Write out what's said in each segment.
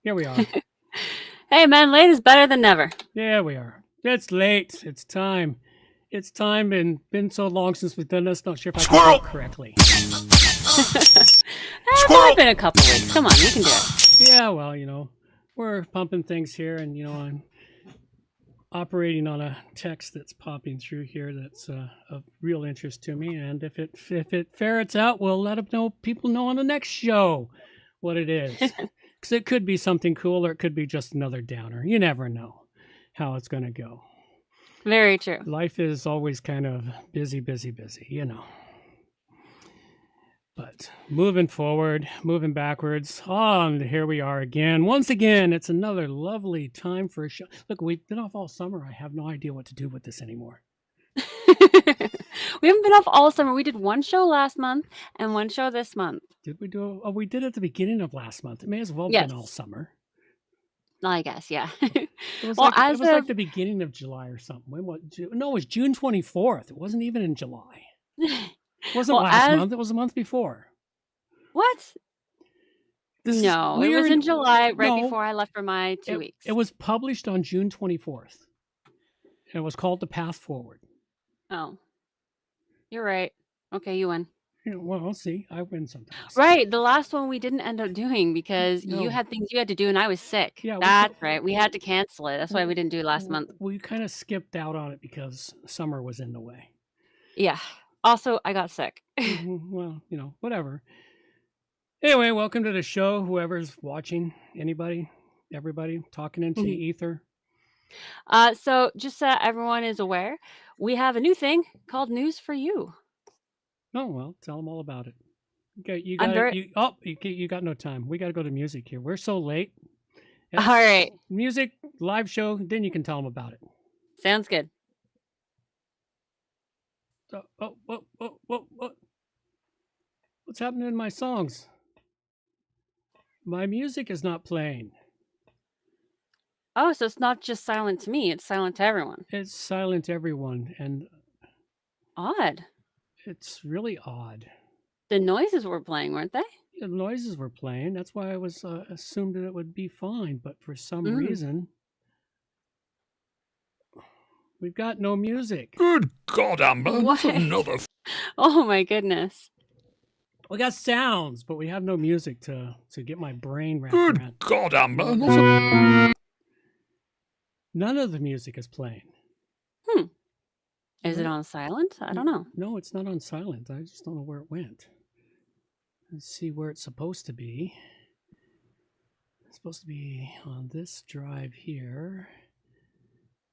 Here we are. Hey man, late is better than never. Yeah, we are. It's late. It's time. It's time and been so long since we've done this. Not sure if I can Squirrel! talk correctly. It's only Squirrel! been a couple weeks. Come on, you can do it. Yeah, well, we're pumping things here, and I'm operating on a text that's popping through here that's of real interest to me. And if it ferrets out, we'll let people know on the next show what it is, because it could be something cool or it could be just another downer. You never know how it's going to go. Very true. Life is always kind of busy. But moving forward, moving backwards, and here we are again. Once again, it's another lovely time for a show. Look, we've been off all summer. I have no idea what to do with this anymore. We haven't been off all summer. We did one show last month and one show this month. Did we do? Oh, we did at the beginning of last month. It may as well have Yes. been all summer. I guess, yeah. It was Well, like the beginning of July or something. No, it was June 24th. It wasn't even in July. It wasn't last month. It was a month before. What? No, it was in July, right before I left for my 2 weeks. It was published on June 24th. And it was called The Path Forward. Oh, you're right. Okay, you win. Yeah, well, I'll see. I win sometimes. Right. The last one we didn't end up doing because you had things you had to do and I was sick. Yeah, that's right. We had to cancel it. That's why we didn't do it last month. We kind of skipped out on it because summer was in the way. Yeah. Also, I got sick. Well, whatever. Anyway, welcome to the show. Whoever's watching, anybody, everybody, talking into the ether. So just so everyone is aware, we have a new thing called News for You. Oh, well, tell them all about it. Okay, you got no time. We got to go to music here. We're so late. All right. Music, live show, then you can tell them about it. Sounds good. What's happening in my songs? My music is not playing. Oh, so it's not just silent to me, it's silent to everyone. It's silent to everyone, and odd. It's really odd. The noises were playing, weren't they? The noises were playing. That's why I was assumed that it would be fine, but for some reason, we've got no music. Good God, Amber! What? Another. Oh my goodness. We got sounds, but we have no music to get my brain wrapped around. Good God, Amber! None of the music is playing. Is it on silent? I don't know. No, it's not on silent. I just don't know where it went. Let's see where it's supposed to be. It's supposed to be on this drive here.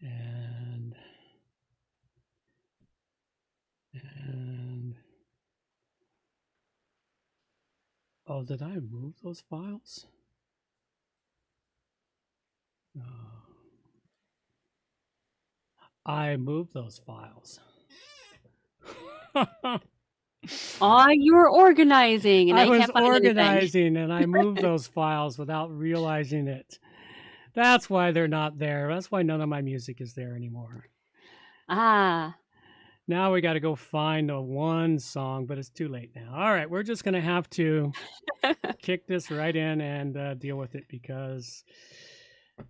And oh, did I move those files? No. I moved those files. Oh, you were organizing. And I was organizing and I moved those files without realizing it. That's why they're not there. That's why none of my music is there anymore. Ah. Now we got to go find the one song, but it's too late now. All right, we're just going to have to kick this right in and deal with it because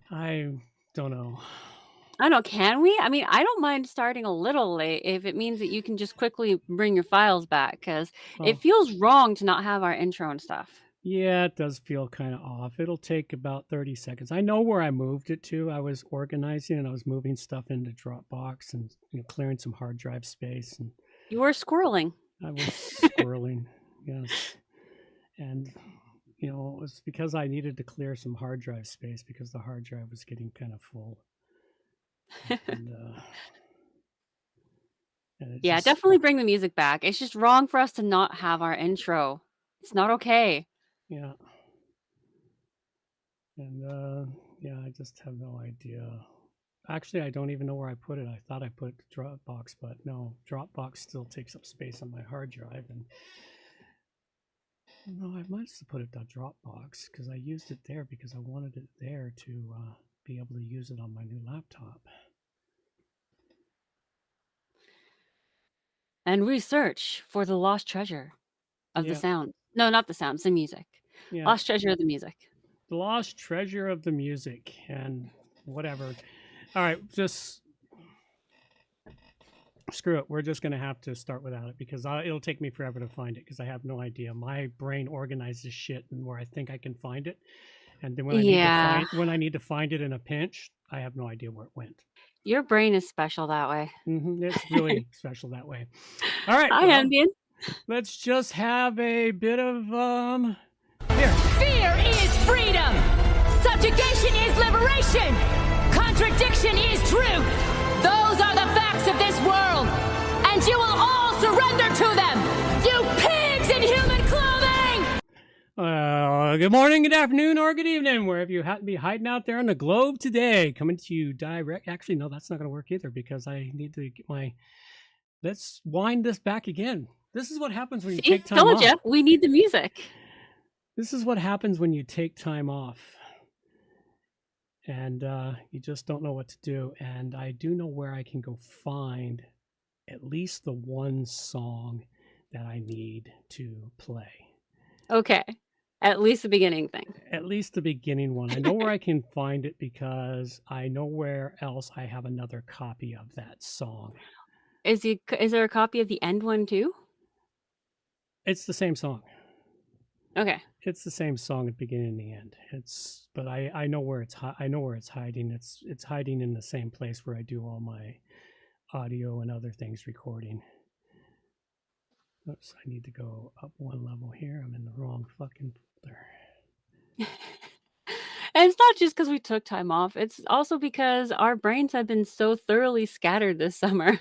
I don't know. I don't know. Can we? I mean, I don't mind starting a little late if it means that you can just quickly bring your files back because it feels wrong to not have our intro and stuff. Yeah, it does feel kind of off. It'll take about 30 seconds. I know where I moved it to. I was organizing and I was moving stuff into Dropbox and clearing some hard drive space. And you were squirreling. I was squirreling, yes. And it was because I needed to clear some hard drive space because the hard drive was getting kind of full. And yeah, definitely bring the music back. It's just wrong for us to not have our intro. It's not okay. Yeah. And yeah, I just have no idea. Actually, I don't even know where I put it. I thought I put Dropbox, but no, Dropbox still takes up space on my hard drive. And no, I might have put it on Dropbox because I used it there because I wanted it there to be able to use it on my new laptop. And we search for the lost treasure of the sound. No, not the sounds, the music. Yeah. Lost treasure of the music. The lost treasure of the music and whatever. All right, just screw it. We're just going to have to start without it because it'll take me forever to find it because I have no idea. My brain organizes shit and where I think I can find it. And then when I need to find it in a pinch, I have no idea where it went. Your brain is special that way. It's really special that way. All right. Hi, Ambien. Let's just have a bit of Fear is freedom. Subjugation is liberation. Contradiction is truth. Those are the facts of this world. And you will all surrender to them. You pigs in human clothing! Good morning, good afternoon, or good evening, wherever you happen to be hiding out there on the globe today. Coming to you direct. Actually, no, that's not going to work either because I need to get my... Let's wind this back again. This is what happens when you take time off. Told you, we need the music. This is what happens when you take time off. And you just don't know what to do. And I do know where I can go find at least the one song that I need to play. Okay. At least the beginning thing. At least the beginning one. I know where I can find it because I know where else I have another copy of that song. Is there a copy of the end one too? It's the same song. Okay. It's the same song at the beginning and the end. But I know where it's hiding. It's hiding in the same place where I do all my audio and other things recording. Oops, I need to go up one level here. I'm in the wrong fucking folder. And it's not just because we took time off. It's also because our brains have been so thoroughly scattered this summer.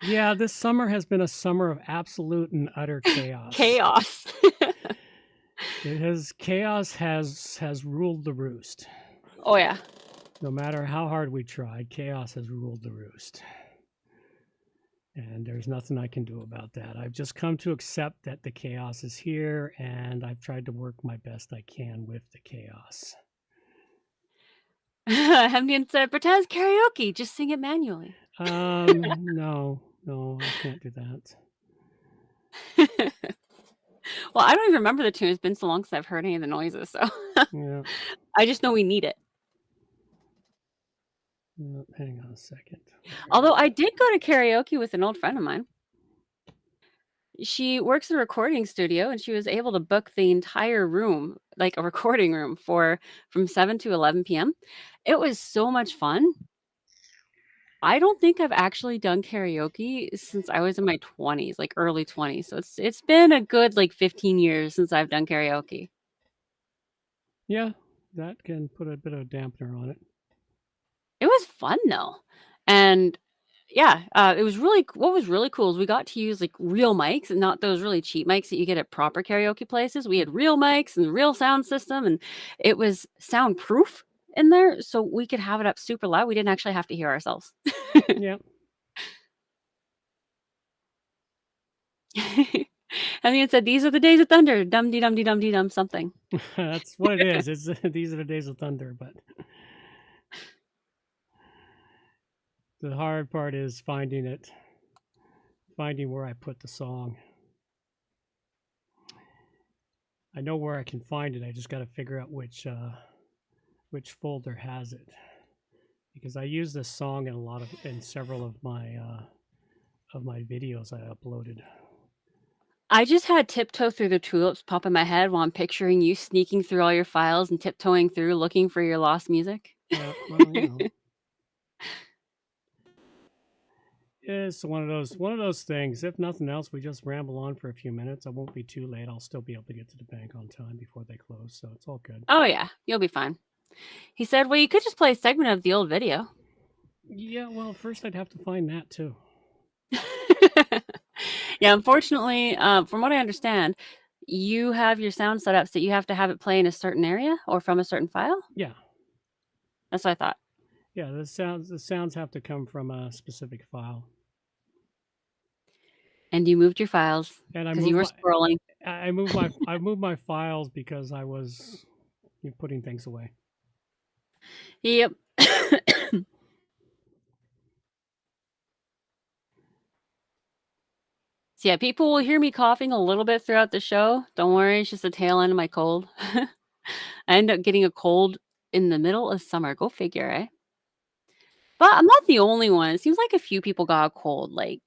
Yeah, this summer has been a summer of absolute and utter chaos. Chaos. Chaos has ruled the roost. Oh yeah. No matter how hard we tried, chaos has ruled the roost. And there's nothing I can do about that. I've just come to accept that the chaos is here, and I've tried to work my best I can with the chaos. Hemdian said, pretend karaoke, just sing it manually. No, I can't do that. Well, I don't even remember the tune. It's been so long since I've heard any of the noises, so Yeah. I just know we need it. Hang on a second. Although I did go to karaoke with an old friend of mine. She works in a recording studio, and she was able to book the entire room, like a recording room, from 7 to 11 p.m. It was so much fun. I don't think I've actually done karaoke since I was in my 20s, like early 20s. So it's been a good 15 years since I've done karaoke. Yeah, that can put a bit of a dampener on it. It was fun though. And yeah, what was really cool is we got to use real mics and not those really cheap mics that you get at proper karaoke places. We had real mics and real sound system, and it was soundproof in there, so we could have it up super loud. We didn't actually have to hear ourselves. Yeah. And then it said, "These are the days of thunder, dum dee dum dee dum dee dum something." That's what it is. These are the days of thunder, but the hard part is finding where I put the song. I know where I can find it. I just got to figure out which folder has it, because I use this song in several of my videos I uploaded. I just had Tiptoe Through the Tulips pop in my head while I'm picturing you sneaking through all your files and tiptoeing through looking for your lost music. Yeah, well, It's one of those things. If nothing else, we just ramble on for a few minutes. I won't be too late. I'll still be able to get to the bank on time before they close, so it's all good. Oh yeah, you'll be fine. He said, well, you could just play a segment of the old video. Yeah, well, first I'd have to find that too. Yeah, unfortunately, from what I understand, you have your sound set up so you have to have it play in a certain area or from a certain file? Yeah. That's what I thought. Yeah, the sounds have to come from a specific file. And you moved your files because you were scrolling. I moved my files because I was putting things away. Yep. So yeah, people will hear me coughing a little bit throughout the show. Don't worry, it's just the tail end of my cold. I end up getting a cold in the middle of summer. Go figure, eh? But I'm not the only one. It seems like a few people got a cold. Like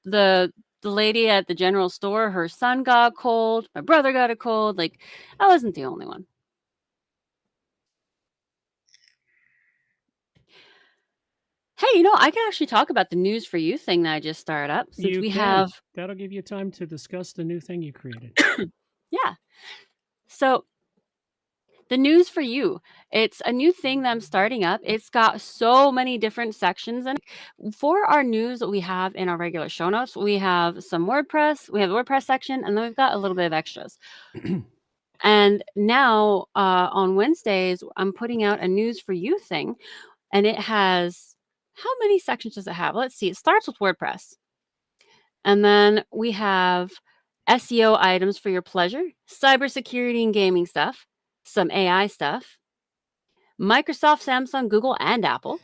the lady at the general store, her son got a cold. My brother got a cold. Like I wasn't the only one. Hey, I can actually talk about the news for you thing that I just started up since we have. That'll give you time to discuss the new thing you created. Yeah. So the news for you, it's a new thing that I'm starting up. It's got so many different sections. And for our news that we have in our regular show notes, we have some WordPress, we have the WordPress section, and then we've got a little bit of extras. And now on Wednesdays, I'm putting out a news for you thing. And it has, how many sections does it have? Let's see. It starts with WordPress. And then we have SEO items for your pleasure, cybersecurity and gaming stuff, some AI stuff, Microsoft, Samsung, Google, and Apple.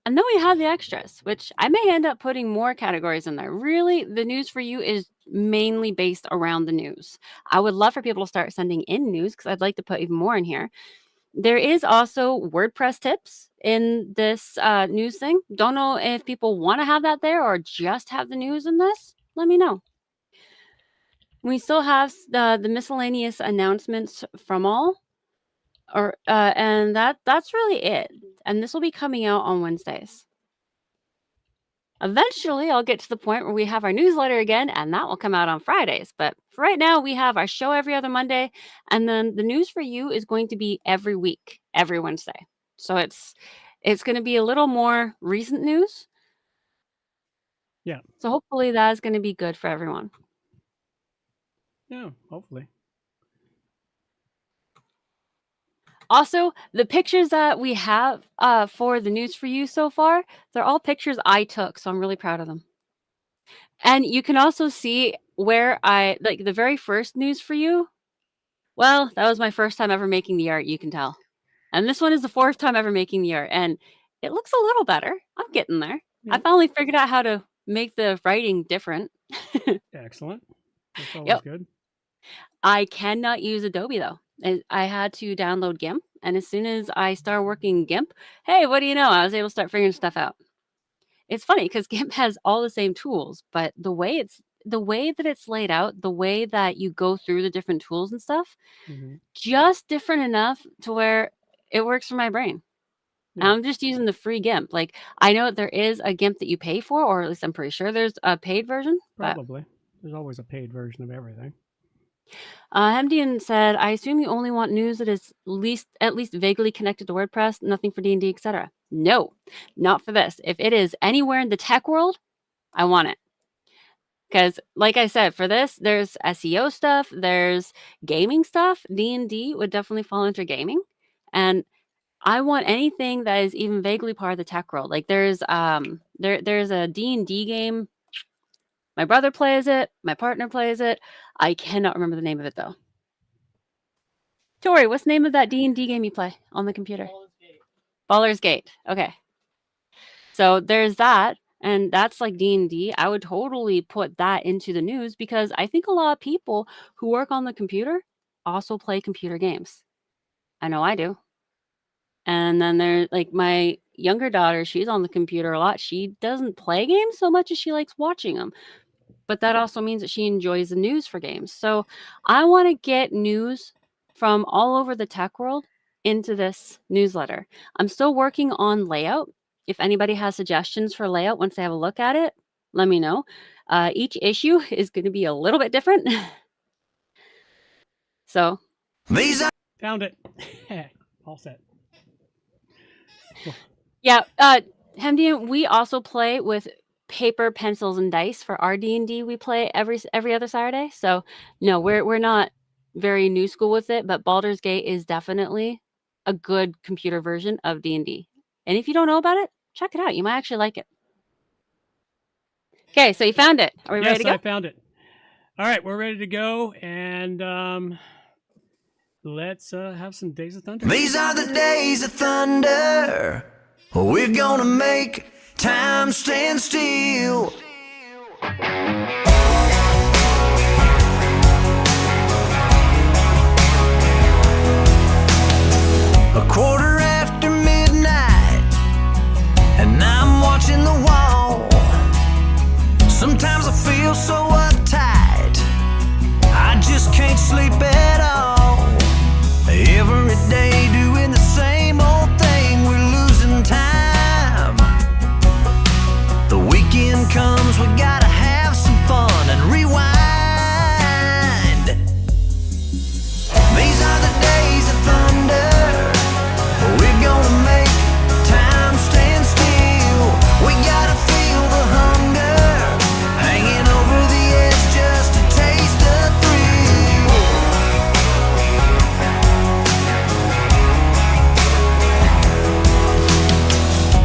And then we have the extras, which I may end up putting more categories in there. Really, the news for you is mainly based around the news. I would love for people to start sending in news because I'd like to put even more in here. There is also WordPress tips in this news thing. Don't know if people want to have that there or just have the news in this. Let me know. We still have the miscellaneous announcements from all, and that's really it. And this will be coming out on Wednesdays. Eventually, I'll get to the point where we have our newsletter again, and that will come out on Fridays. But for right now, we have our show every other Monday, and then the news for you is going to be every week, every Wednesday. So it's going to be a little more recent news. Yeah. So hopefully that is going to be good for everyone. Yeah, hopefully. Also, the pictures that we have for the news for you so far, they're all pictures I took, so I'm really proud of them. And you can also see where like the very first news for you, well, that was my first time ever making the art, you can tell. And this one is the fourth time ever making the art, and it looks a little better. I'm getting there. Yeah. I finally figured out how to make the writing different. Excellent. That's always good. I cannot use Adobe, though. I had to download GIMP, and as soon as I started working GIMP, hey, what do you know? I was able to start figuring stuff out. It's funny because GIMP has all the same tools, but the way that it's laid out, the way that you go through the different tools and stuff, just different enough to where it works for my brain. Yeah. I'm just using the free GIMP. Like, I know there is a GIMP that you pay for, or at least I'm pretty sure there's a paid version. Probably. There's always a paid version of everything. Hemdian said, I assume you only want news that is at least vaguely connected to WordPress, nothing for D&D, etc. No, not for this. If it is anywhere in the tech world, I want it. Because like I said, for this, there's SEO stuff, there's gaming stuff. D&D would definitely fall into gaming. And I want anything that is even vaguely part of the tech world. Like there's a D&D game. My brother plays it. My partner plays it. I cannot remember the name of it, though. Tori, what's the name of that D&D game you play on the computer? Baldur's Gate. Okay. So there's that, and that's like D&D. I would totally put that into the news because I think a lot of people who work on the computer also play computer games. I know I do. And then there's like my younger daughter, she's on the computer a lot. She doesn't play games so much as she likes watching them. But that also means that she enjoys the news for games. So I want to get news from all over the tech world into this newsletter. I'm still working on layout. If anybody has suggestions for layout once they have a look at it, let me know. Each issue is going to be a little bit different. So. Found it. All set. Yeah. Hemdian, we also play with paper, pencils, and dice for our D&D. We play every other Saturday. So no, we're not very new school with it, but Baldur's Gate is definitely a good computer version of D&D. And if you don't know about it, check it out. You might actually like it. Okay, so you found it. Are we ready to go? Yes, I found it. All right, we're ready to go, and let's have some Days of Thunder. These are the days of thunder. We're gonna make time stand still. a quarter after midnight, and I'm watching the wall. Sometimes I feel so uptight, I just can't sleep at all. Every day doing the same old thing, we're losing time. The weekend comes, we gotta have some fun and rewind. These are the days of thunder, we're gonna make time stand still. We gotta feel the hunger, hanging over the edge just to taste the thrill.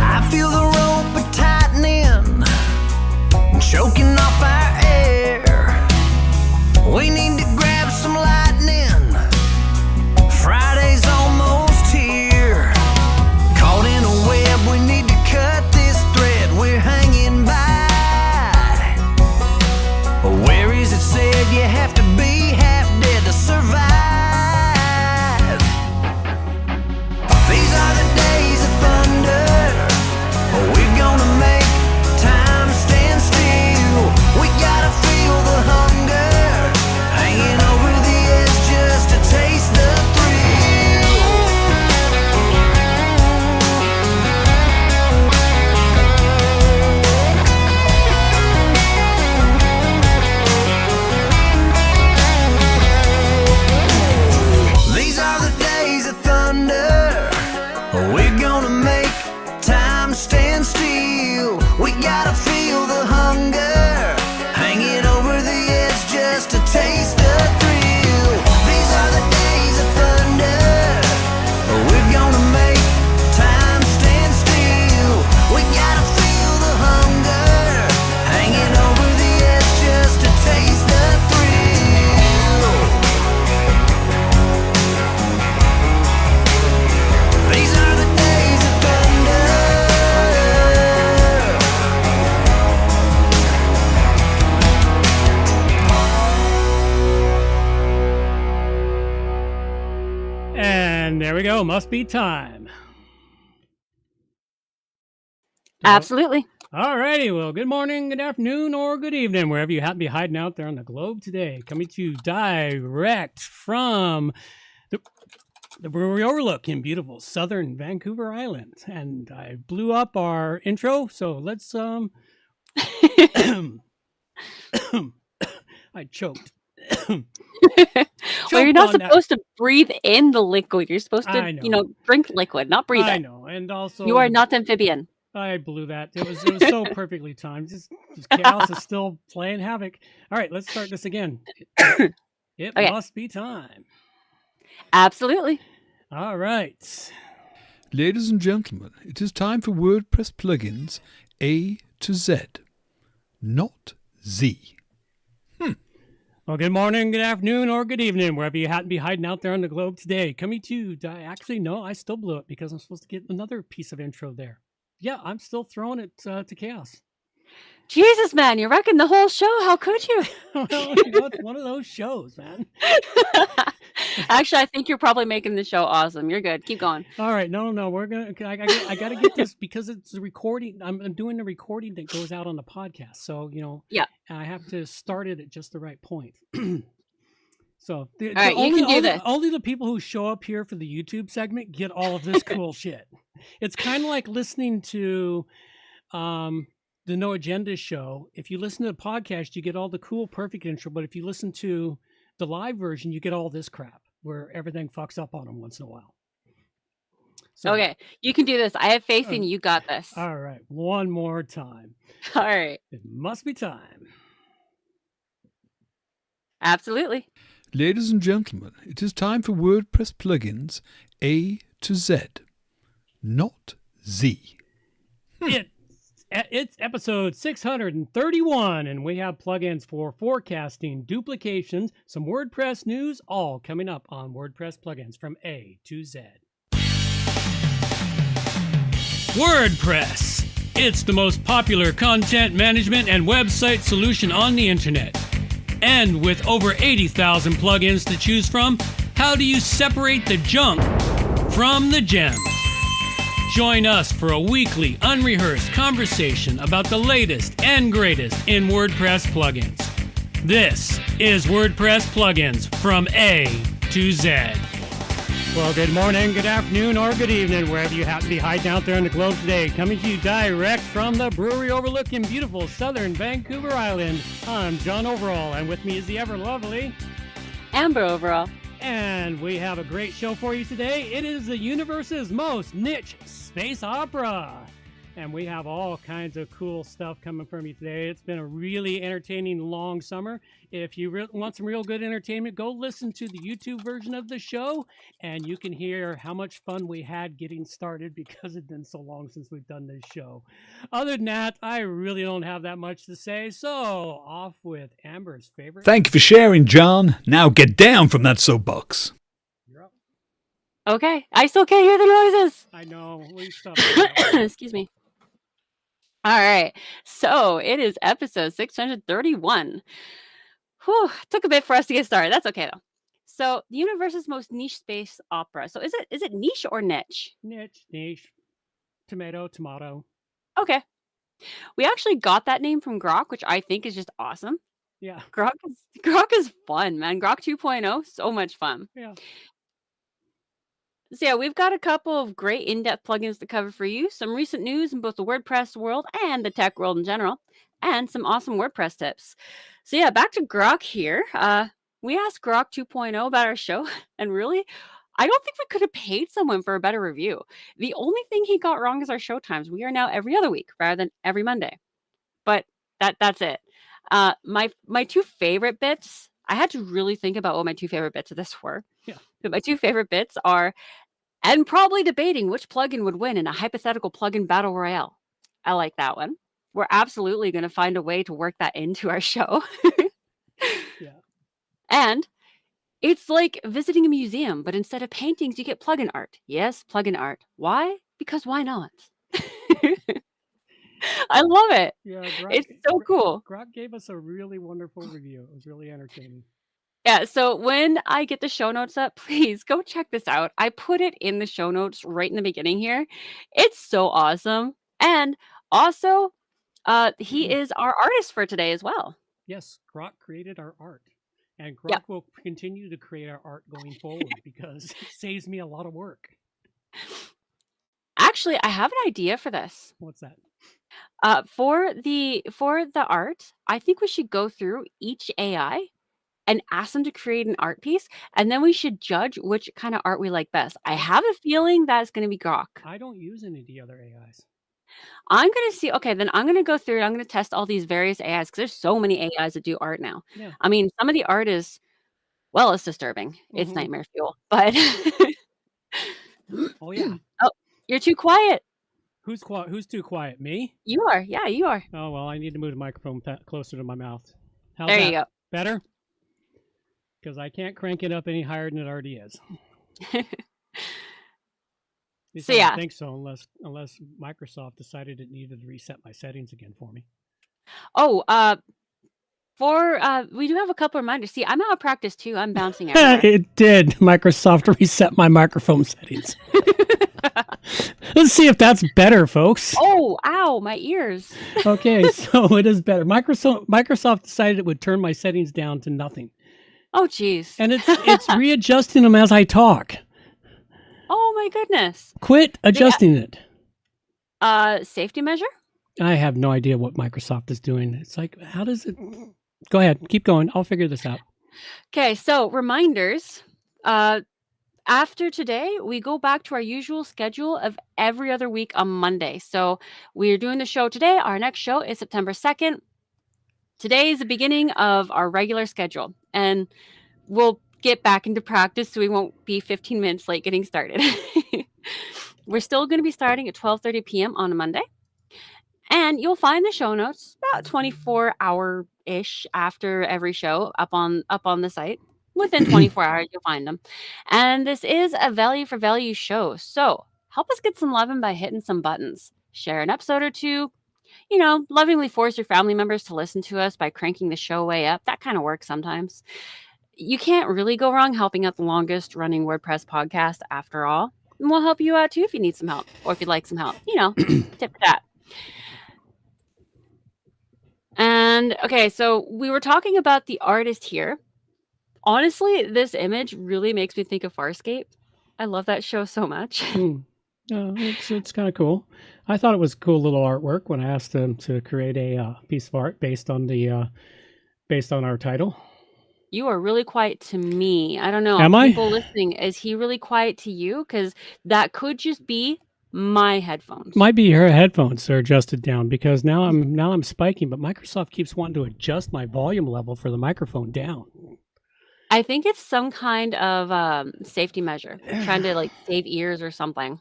I feel the rope tightening, choking off our air. We need to grab some lightning, Friday's almost here. Caught in a web, we need to cut this thread we're hanging by. Where is it said you have to be half dead to survive? These are the days of thunder, we're gonna make time stand still. We gotta feel the hunger, hanging over the edge just to taste the thrill. These are the days of thunder, we're gonna make time stand still. We gotta feel the hunger, hanging over the edge just to taste the thrill. These are the days of thunder, we're gonna make time stand still. We gotta feel the hunger, hanging over the edge just to taste the thrill. These are the days of thunder. And there we go. Must be time. Absolutely. All righty. Well, good morning, good afternoon, or good evening, wherever you happen to be hiding out there on the globe today. Coming to you direct from the Brewery Overlook in beautiful southern Vancouver Island. And I blew up our intro, so let's I choked. Well, you're not on that. supposed to breathe in the liquid. You're supposed I to, know. drink liquid, not breathe I it. know, and also You are not amphibian. I blew that. It was so perfectly timed. Just chaos is still playing havoc. All right, let's start this again. It Okay. must be time. Absolutely. All right. Ladies and gentlemen, it is time for WordPress Plugins A to Z, not Z. Well, good morning, good afternoon, or good evening, wherever you happen to be hiding out there on the globe today. Coming to you, actually, no, I still blew it because I'm supposed to get another piece of intro there. Yeah, I'm still throwing it to chaos. Jesus, man, you're wrecking the whole show. How could you? Well, it's one of those shows, man. Actually, I think you're probably making the show awesome. You're good. Keep going. All right, no, we're gonna. I gotta get this because it's a recording. I'm doing the recording that goes out on the podcast, so Yeah. I have to start it at just the right point. So, All right, you can do this. Only the people who show up here for the YouTube segment get all of this cool shit. It's kind of like listening to the No Agenda show. If you listen to the podcast, you get all the cool, perfect intro. But if you listen to the live version, you get all this crap where everything fucks up on them once in a while. So, Okay, you can do this. I have faith in you. You got this. all right, one more time. All right. It must be time. Absolutely. Ladies and gentlemen, it is time for WordPress Plugins A to Z, not Z. It's episode 631, and we have plugins for forecasting, duplications, some WordPress news, all coming up on WordPress Plugins from A to Z. WordPress. It's the most popular content management and website solution on the internet. And with over 80,000 plugins to choose from, how do you separate the junk from the gems. Join us for a weekly, unrehearsed conversation about the latest and greatest in WordPress plugins. This is WordPress Plugins from A to Z. Well, good morning, good afternoon, or good evening, wherever you happen to be hiding out there on the globe today. Coming to you direct from the brewery overlooking beautiful southern Vancouver Island. I'm John Overall, and with me is the ever lovely Amber Overall. And we have a great show for you today. It is the universe's most niche space opera. And we have all kinds of cool stuff coming from you today. It's been a really entertaining long summer. If you want some real good entertainment, go listen to the YouTube version of the show, and you can hear how much fun we had getting started because it's been so long since we've done this show. Other than that, I really don't have that much to say, so off with Amber's favorite. Thank you for sharing, John. Now get down from that soapbox. You're up. Okay, I still can't hear the noises. I know. We stop. Excuse me. All right, so it is episode 631. Whew, took a bit for us to get started. That's okay though. So the universe's most niche space opera. So is it niche or niche? Niche, tomato. Okay. We actually got that name from Grok, which I think is just awesome. Yeah. Grok is fun, man. Grok 2.0, so much fun. Yeah. So yeah, we've got a couple of great in-depth plugins to cover for you, some recent news in both the WordPress world and the tech world in general, and some awesome WordPress tips. So yeah, back to Grok here. We asked Grok 2.0 about our show, and really, I don't think we could have paid someone for a better review. The only thing he got wrong is our show times. We are now every other week rather than every Monday. But that's it. My two favorite bits, I had to really think about what my two favorite bits of this were. Yeah. But my two favorite bits are, and probably debating which plugin would win in a hypothetical plugin battle royale. I like that one. We're absolutely going to find a way to work that into our show. Yeah. And it's like visiting a museum, but instead of paintings, you get plugin art. Yes, plugin art. Why? Because why not? I love it. Yeah, It's so cool. Grok gave us a really wonderful review. It was really entertaining. Yeah, so when I get the show notes up, please go check this out. I put it in the show notes right in the beginning here. It's so awesome. And also, he is our artist for today as well. Yes, Grok created our art. And Grok Yep. will continue to create our art going forward because it saves me a lot of work. Actually, I have an idea for this. What's that? For the art, I think we should go through each AI and ask them to create an art piece, and then we should judge which kind of art we like best. I have a feeling that's going to be Grok. I don't use any of the other AIs. I'm going to see. Okay, then I'm going to go through it. I'm going to test all these various AIs because there's so many AIs that do art now. Yeah. I mean, some of the art is, well, it's disturbing. It's Mhm. nightmare fuel. But Oh, yeah. oh, you're too quiet. Who's too quiet? Me? You are. Yeah, you are. Oh, well, I need to move the microphone closer to my mouth. How's There that? you go. Better? Because I can't crank it up any higher than it already is. At least So I don't yeah. think so, unless Microsoft decided it needed to reset my settings again for me. Oh, we do have a couple reminders. See, I'm out of practice too. I'm bouncing everywhere. It did. Microsoft reset my microphone settings. Let's see if that's better, folks. Oh, ow, my ears. Okay, so it is better. Microsoft decided it would turn my settings down to nothing. Oh, geez. And it's readjusting them as I talk. Oh, my goodness. Quit adjusting it. Safety measure? I have no idea what Microsoft is doing. It's like, how does it... Go ahead. Keep going. I'll figure this out. Okay, so reminders. After today, we go back to our usual schedule of every other week on Monday. So we're doing the show today. Our next show is September 2nd. Today is the beginning of our regular schedule. And we'll get back into practice so we won't be 15 minutes late getting started. We're still going to be starting at 12:30 p.m. on a Monday. And you'll find the show notes about 24-hour-ish after every show up on the site. Within 24 hours, you'll find them. And this is a value for value show. So help us get some loving by hitting some buttons. Share an episode or two. You know, lovingly force your family members to listen to us by cranking the show way up. That kind of works sometimes. You can't really go wrong helping out the longest running WordPress podcast after all. and we'll help you out too if you need some help or if you'd like some help. You know, tip for that. And okay, so we were talking about the artist here. Honestly, this image really makes me think of Farscape. I love that show so much. It's kind of cool. I thought it was cool little artwork when I asked them to create a piece of art based on our title. You are really quiet to me. I don't know. Am I? People listening, is he really quiet to you? Because that could just be my headphones. Might be her headphones are adjusted down because now I'm spiking, but Microsoft keeps wanting to adjust my volume level for the microphone down. I think it's some kind of safety measure, trying to like save ears or something.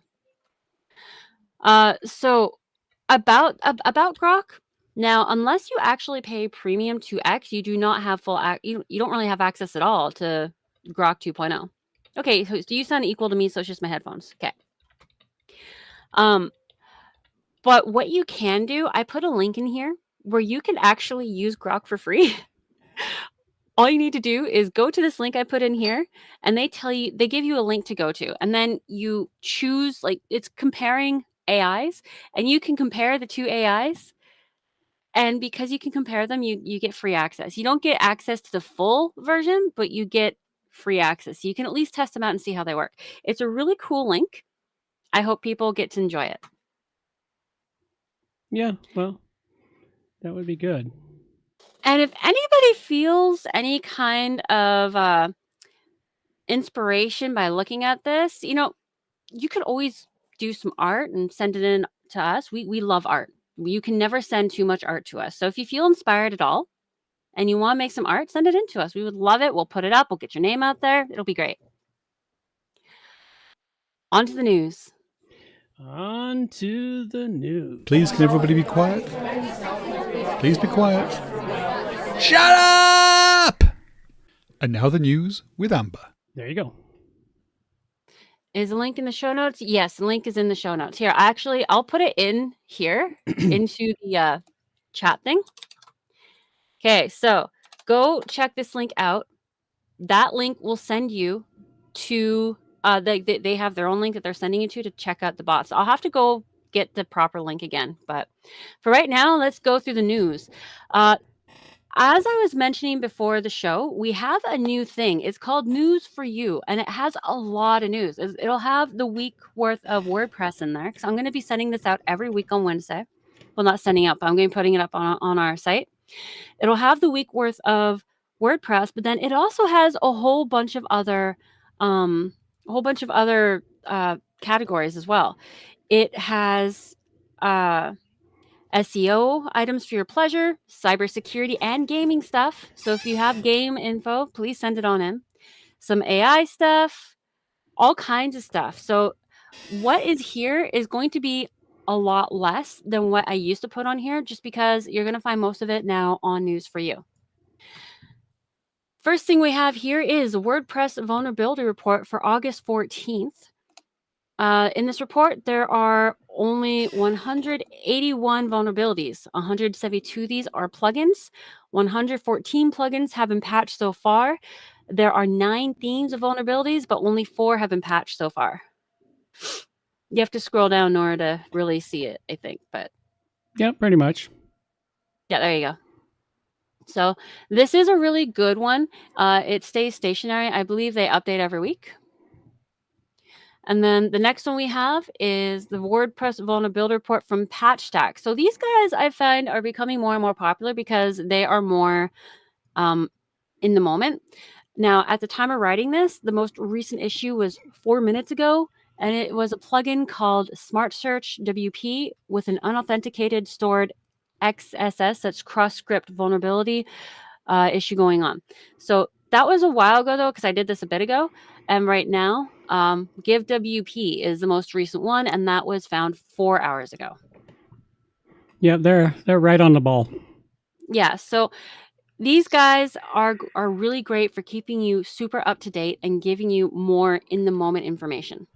So about Grok. Now, unless you actually pay premium to X, you do not have you don't really have access at all to Grok 2.0. Okay, so do you sound equal to me? So it's just my headphones. Okay. But what you can do, I put a link in here where you can actually use Grok for free. All you need to do is go to this link I put in here, and they give you a link to go to, and then you choose, like, it's comparing AIs, and you can compare the two AIs. And because you can compare them, you get free access. You don't get access to the full version, but you get free access. So you can at least test them out and see how they work. It's a really cool link. I hope people get to enjoy it. Yeah, well, that would be good. And if anybody feels any kind of inspiration by looking at this, you know, you could always do some art and send it in to us. We love art. You can never send too much art to us. So if you feel inspired at all and you want to make some art, send it in to us. We would love it. We'll put it up. We'll get your name out there. It'll be great. On to the news. On to the news. Please, can everybody be quiet? Please be quiet. Shut up! And now the news with Amber. There you go. Is the link in the show notes? Yes, the link is in the show notes. Here, I'll put it in here into the chat thing. Okay, so go check this link out. That link will send you to, they have their own link that they're sending you to check out the bots. I'll have to go get the proper link again. But for right now, let's go through the news. As I was mentioning before the show, we have a new thing. It's called News for You, and it has a lot of news. It'll have the week worth of WordPress in there, because I'm going to be sending this out every week on Wednesday. Well, not sending out, but I'm going to be putting it up on our site. It'll have the week worth of WordPress, but then it also has a whole bunch of other categories as well. It has SEO items for your pleasure, cybersecurity, and gaming stuff. So if you have game info, please send it on in. Some AI stuff, all kinds of stuff. So what is here is going to be a lot less than what I used to put on here, just because you're going to find most of it now on News for You. First thing we have here is a WordPress vulnerability report for August 14th. In this report, there are only 181 vulnerabilities. 172 of these are plugins. 114 plugins have been patched so far. There are 9 themes of vulnerabilities, but only 4 have been patched so far. You have to scroll down in order to really see it, I think. But yeah, pretty much. Yeah, there you go. So this is a really good one. It stays stationary. I believe they update every week. And then the next one we have is the WordPress vulnerability report from PatchStack. So these guys I find are becoming more and more popular because they are more in the moment. Now, at the time of writing this, the most recent issue was 4 minutes ago, and it was a plugin called Smart Search WP with an unauthenticated stored XSS, that's cross-script vulnerability issue going on. So that was a while ago, though, because I did this a bit ago. And right now, Give WP is the most recent one, and that was found 4 hours ago. Yeah, they're right on the ball. Yeah, so these guys are really great for keeping you super up to date and giving you more in the moment information.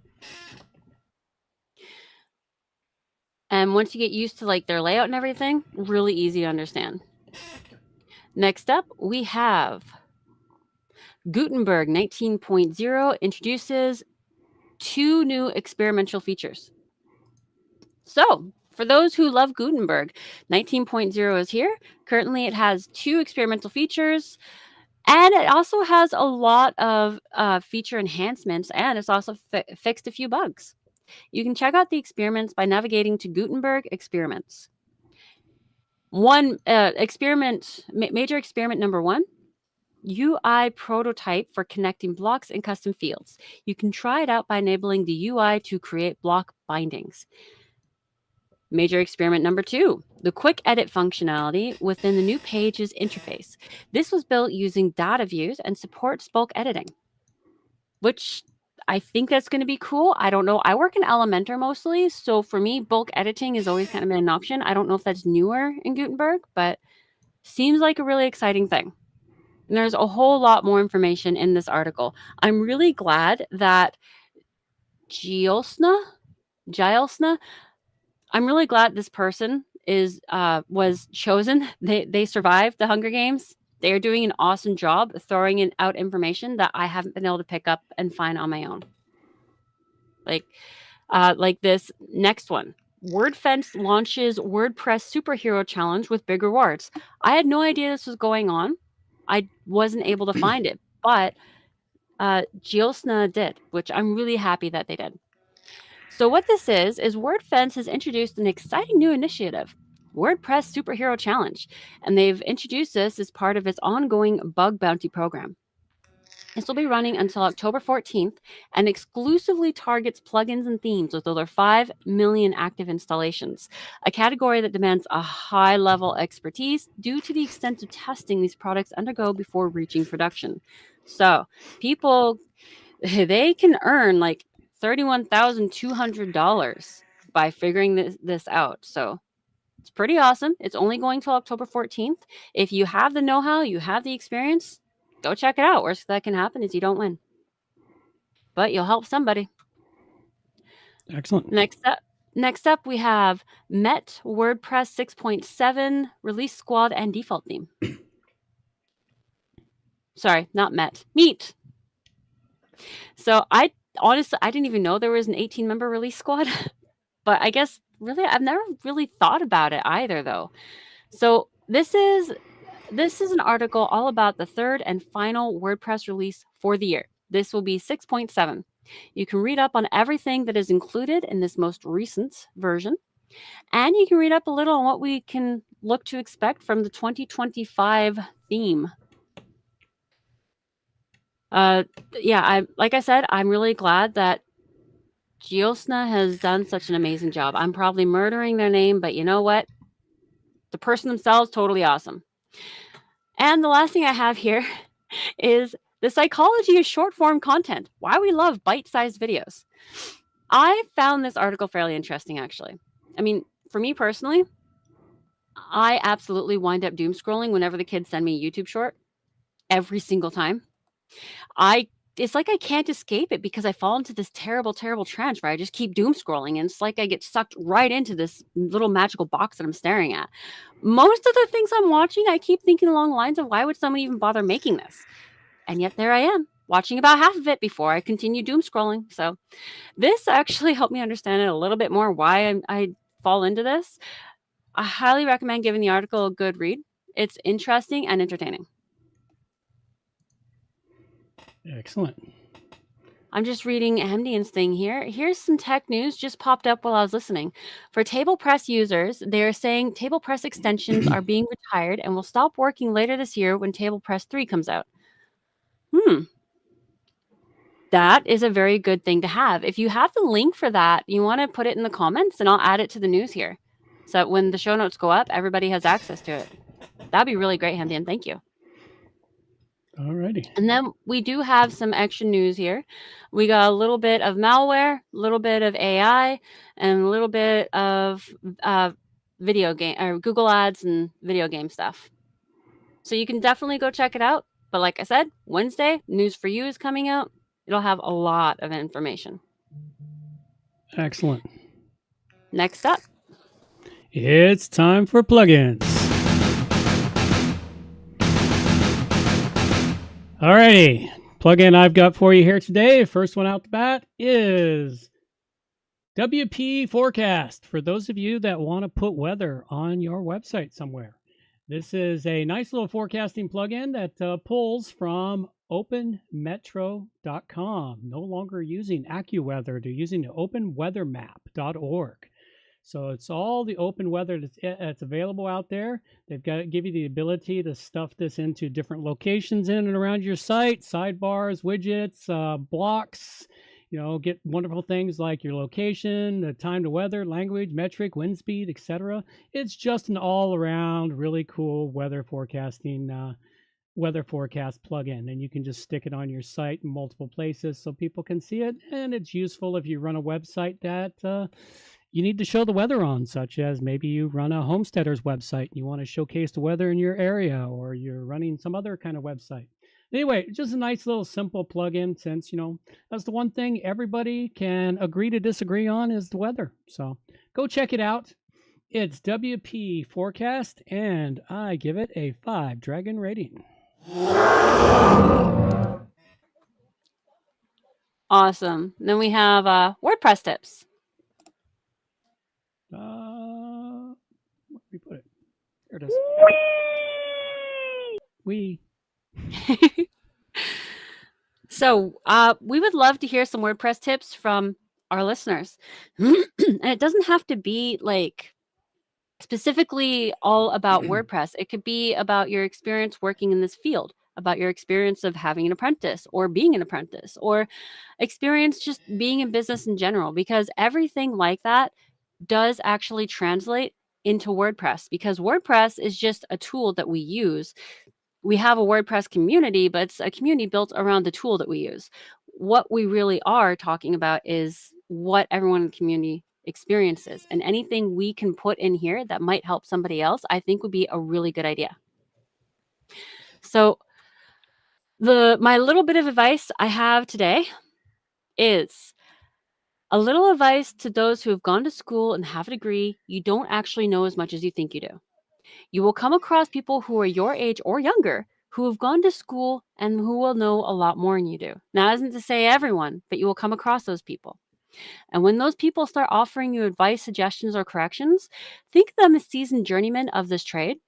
And once you get used to like their layout and everything, really easy to understand. Next up, we have Gutenberg 19.0 introduces 2 new experimental features. So, for those who love Gutenberg, 19.0 is here. Currently, it has 2 experimental features, and it also has a lot of feature enhancements, and it's also fixed a few bugs. You can check out the experiments by navigating to Gutenberg Experiments. Major experiment number 1, UI prototype for connecting blocks and custom fields. You can try it out by enabling the UI to create block bindings. Major experiment number 2, the quick edit functionality within the new Pages interface. This was built using data views and supports bulk editing, which I think that's going to be cool. I don't know. I work in Elementor mostly, so for me, bulk editing is always kind of been an option. I don't know if that's newer in Gutenberg, but seems like a really exciting thing. And there's a whole lot more information in this article. I'm really glad that Gilesna, I'm really glad this person was chosen. They survived the Hunger Games. They are doing an awesome job throwing out information that I haven't been able to pick up and find on my own. Like this next one. WordFence launches WordPress Superhero Challenge with big rewards. I had no idea this was going on. I wasn't able to find it, but Gilesna did, which I'm really happy that they did. So what this is WordFence has introduced an exciting new initiative, WordPress Superhero Challenge, and they've introduced this as part of its ongoing bug bounty program. This will be running until October 14th and exclusively targets plugins and themes with over 5 million active installations, a category that demands a high level expertise due to the extensive testing these products undergo before reaching production. So people, they can earn like $31,200 by figuring this out. So it's pretty awesome. It's only going till October 14th. If you have the know-how, you have the experience, go check it out. Worst that can happen is you don't win, but you'll help somebody. Excellent. Next up, we have Met WordPress 6.7 release squad and default theme. Sorry, not Met. Meet. So honestly, I didn't even know there was an 18-member release squad, but I guess really I've never really thought about it either, though. So this is an article all about the third and final WordPress release for the year. This will be 6.7. You can read up on everything that is included in this most recent version, and you can read up a little on what we can look to expect from the 2025 theme. Like I said, I'm really glad that Gilesna has done such an amazing job. I'm probably murdering their name, but you know what? The person themselves, totally awesome. And the last thing I have here is the psychology of short form content. Why we love bite-sized videos. I found this article fairly interesting, actually. I mean, for me personally, I absolutely wind up doom scrolling whenever the kids send me a YouTube short. Every single time. It's like I can't escape it because I fall into this terrible, terrible trance where I just keep doom scrolling, and it's like I get sucked right into this little magical box that I'm staring at. Most of the things I'm watching, I keep thinking along the lines of, why would someone even bother making this? And yet there I am, watching about half of it before I continue doom scrolling. So this actually helped me understand it a little bit more, why I fall into this. I highly recommend giving the article a good read. It's interesting and entertaining. Excellent. I'm just reading Hamdian's thing here. Here's some tech news just popped up while I was listening. For TablePress users, they're saying TablePress extensions are being retired and will stop working later this year when TablePress 3 comes out. That is a very good thing to have. If you have the link for that, you want to put it in the comments and I'll add it to the news here. So that when the show notes go up, everybody has access to it. That'd be really great, Hamdian. Thank you. Alrighty. And then we do have some extra news here. We got a little bit of malware, a little bit of AI, and a little bit of video game or Google Ads and video game stuff. So you can definitely go check it out. But like I said, Wednesday, News for You is coming out. It'll have a lot of information. Excellent. Next up. It's time for plugins. Alrighty. plugin I've got for you here today, first one out the bat, is WP Forecast. For those of you that want to put weather on your website somewhere. This is a nice little forecasting plugin that pulls from openmetro.com. No longer using AccuWeather, they're using openweathermap.org. So it's all the open weather that's available out there. They've got to give you the ability to stuff this into different locations in and around your site, sidebars, widgets, blocks. Get wonderful things like your location, the time to weather, language, metric, wind speed, etc. It's just an all-around really cool weather forecast plugin, and you can just stick it on your site in multiple places so people can see it. And it's useful if you run a website that you need to show the weather on, such as maybe you run a homesteader's website and you want to showcase the weather in your area, or you're running some other kind of website. Anyway, just a nice little simple plugin, since, that's the one thing everybody can agree to disagree on is the weather. So go check it out. It's WP Forecast, and I give it a 5 dragon rating. Awesome. Then we have WordPress tips. Where did we put it? There it is. Wee. So we would love to hear some WordPress tips from our listeners. And it doesn't have to be like specifically all about WordPress. It could be about your experience working in this field, about your experience of having an apprentice or being an apprentice, or experience just being in business in general, because everything like that does actually translate into WordPress, because WordPress is just a tool that we use. We have a WordPress community, but it's a community built around the tool that we use. What we really are talking about is what everyone in the community experiences, and anything we can put in here that might help somebody else, I think would be a really good idea. So my little bit of advice I have today is a little advice to those who have gone to school and have a degree. You don't actually know as much as you think you do. You will come across people who are your age or younger who have gone to school and who will know a lot more than you do. Now, that isn't to say everyone, but you will come across those people. And when those people start offering you advice, suggestions, or corrections, think of them as seasoned journeymen of this trade,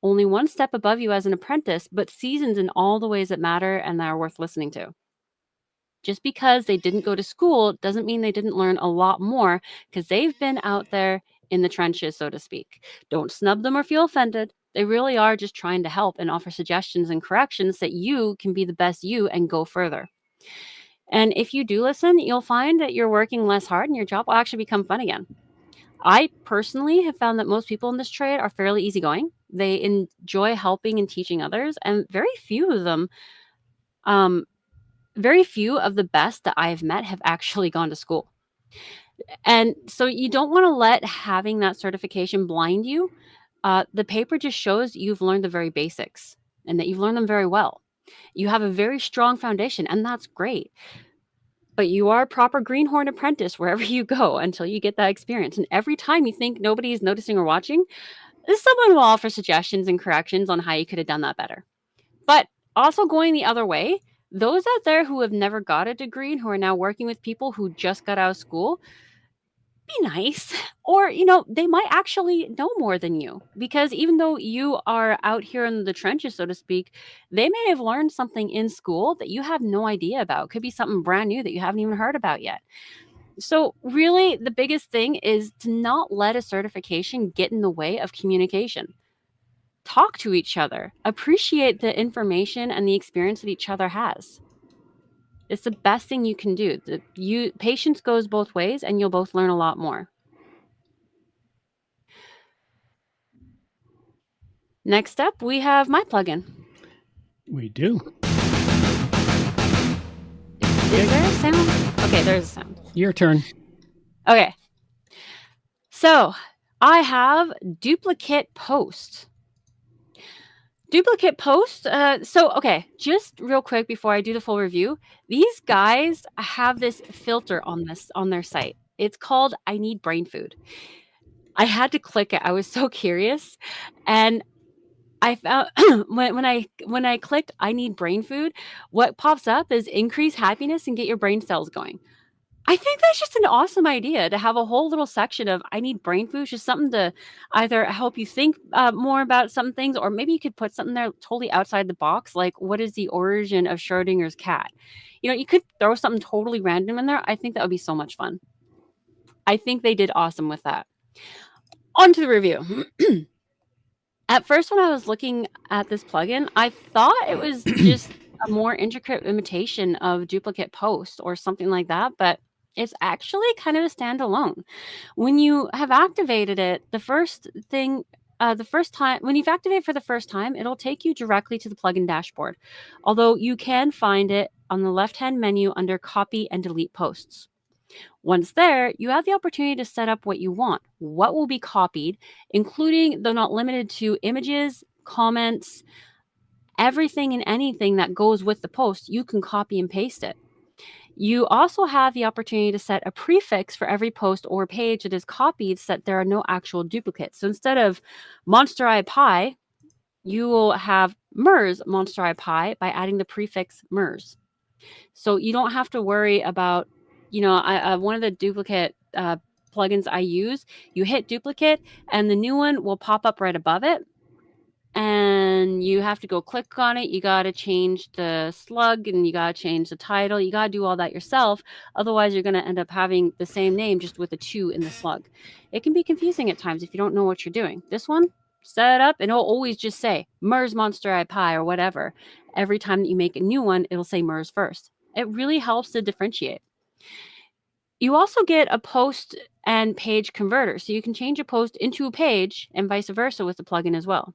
only one step above you as an apprentice, but seasoned in all the ways that matter and that are worth listening to. Just because they didn't go to school doesn't mean they didn't learn a lot more, because they've been out there in the trenches, so to speak. Don't snub them or feel offended. They really are just trying to help and offer suggestions and corrections that you can be the best you and go further. And if you do listen, you'll find that you're working less hard and your job will actually become fun again. I personally have found that most people in this trade are fairly easygoing. They enjoy helping and teaching others, and very few of the best that I've met have actually gone to school. And so you don't want to let having that certification blind you. The paper just shows you've learned the very basics and that you've learned them very well. You have a very strong foundation, and that's great. But you are a proper greenhorn apprentice wherever you go until you get that experience. And every time you think nobody is noticing or watching, someone will offer suggestions and corrections on how you could have done that better. But also going the other way, those out there who have never got a degree and who are now working with people who just got out of school, be nice. Or, they might actually know more than you, because even though you are out here in the trenches, so to speak, they may have learned something in school that you have no idea about. It could be something brand new that you haven't even heard about yet. So really, the biggest thing is to not let a certification get in the way of communication. Talk to each other. Appreciate the information and the experience that each other has. It's the best thing you can do. Patience goes both ways, and you'll both learn a lot more. Next up, we have my plugin. We do. Is there a sound? Okay, there's a sound. Your turn. Okay. So I have Duplicate Post. Duplicate Post. Okay, just real quick before I do the full review, these guys have this filter on their site. It's called I Need Brain Food. I had to click it. I was so curious. And I found when I clicked I need brain food, what pops up is increase happiness and get your brain cells going. I think that's just an awesome idea to have a whole little section of I need brain food, just something to either help you think more about some things, or maybe you could put something there totally outside the box, like what is the origin of Schrodinger's cat? You could throw something totally random in there. I think that would be so much fun. I think they did awesome with that. On to the review. At first, when I was looking at this plugin, I thought it was just a more intricate imitation of duplicate post or something like that, but it's actually kind of a standalone. When you have activated it, the first time when you've activated for the first time, it'll take you directly to the plugin dashboard. Although you can find it on the left-hand menu under Copy and Delete Posts. Once there, you have the opportunity to set up what you want, what will be copied, including, though not limited to, images, comments, everything and anything that goes with the post, you can copy and paste it. You also have the opportunity to set a prefix for every post or page that is copied so that there are no actual duplicates. So instead of Monster Eye Pie, you will have MERS Monster Eye Pie by adding the prefix MERS. So you don't have to worry about, one of the duplicate plugins I use, you hit duplicate and the new one will pop up right above it. And you have to go click on it. You got to change the slug and you got to change the title. You got to do all that yourself. Otherwise, you're going to end up having the same name just with a 2 in the slug. It can be confusing at times if you don't know what you're doing. This one, set it up and it'll always just say MERS Monster Eye Pie or whatever. Every time that you make a new one, it'll say MERS first. It really helps to differentiate. You also get a post and page converter. So you can change a post into a page and vice versa with the plugin as well.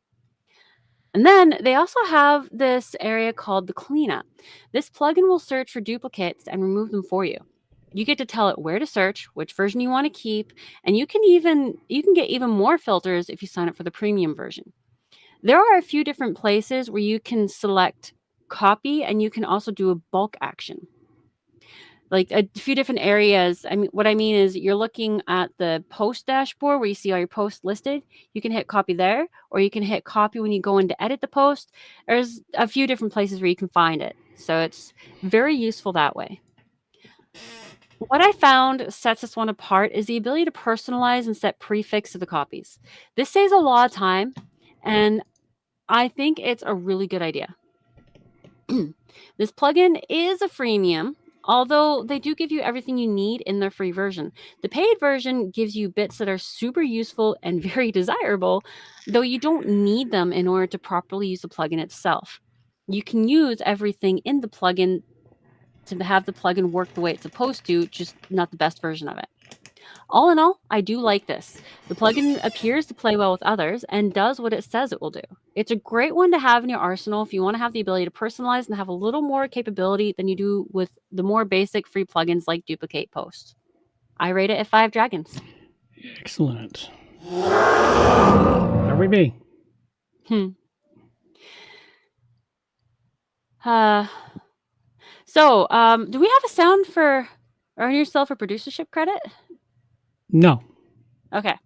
And then they also have this area called the cleanup. This plugin will search for duplicates and remove them for you. You get to tell it where to search, which version you want to keep, and you can get even more filters if you sign up for the premium version. There are a few different places where you can select copy, and you can also do a bulk action. Like a few different areas. What I mean is you're looking at the post dashboard where you see all your posts listed. You can hit copy there, or you can hit copy when you go in to edit the post. There's a few different places where you can find it. So it's very useful that way. What I found sets this one apart is the ability to personalize and set prefix to the copies. This saves a lot of time, and I think it's a really good idea. This plugin is a freemium, although they do give you everything you need in their free version. The paid version gives you bits that are super useful and very desirable, though you don't need them in order to properly use the plugin itself. You can use everything in the plugin to have the plugin work the way it's supposed to, just not the best version of it. All in all, I do like this. The plugin appears to play well with others and does what it says it will do. It's a great one to have in your arsenal if you want to have the ability to personalize and have a little more capability than you do with the more basic free plugins like Duplicate Post. I rate it at 5 dragons. Excellent. There we be. So, do we have a sound for earn yourself a producership credit? No. Okay.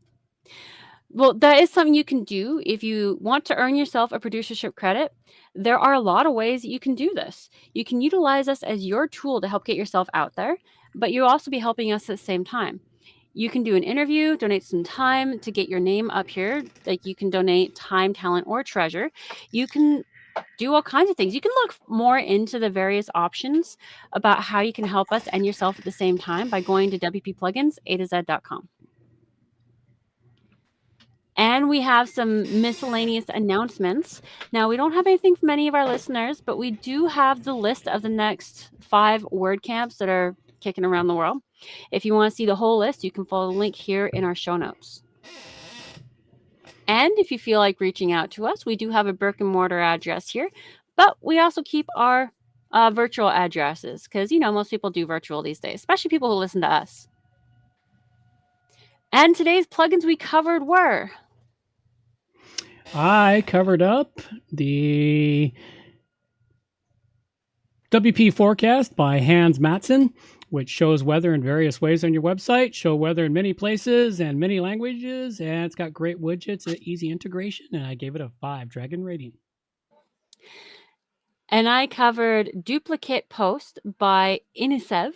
Well, that is something you can do if you want to earn yourself a producership credit. There are a lot of ways that you can do this. You can utilize us as your tool to help get yourself out there, but you'll also be helping us at the same time. You can do an interview, donate some time to get your name up here. Like you can donate time, talent, or treasure. You can do all kinds of things. You can look more into the various options about how you can help us and yourself at the same time by going to WP A-Z.com. And we have some miscellaneous announcements. Now, we don't have anything from any of our listeners, but we do have the list of the next 5 WordCamps that are kicking around the world. If you want to see the whole list, you can follow the link here in our show notes. And if you feel like reaching out to us, we do have a brick and mortar address here, but we also keep our virtual addresses because, most people do virtual these days, especially people who listen to us. And today's plugins we covered were... I covered up the WP Forecast by Hans Matson, which shows weather in various ways on your website, show weather in many places and many languages, and it's got great widgets, easy integration, and I gave it a 5 Dragon rating. And I covered Duplicate Post by Inisev,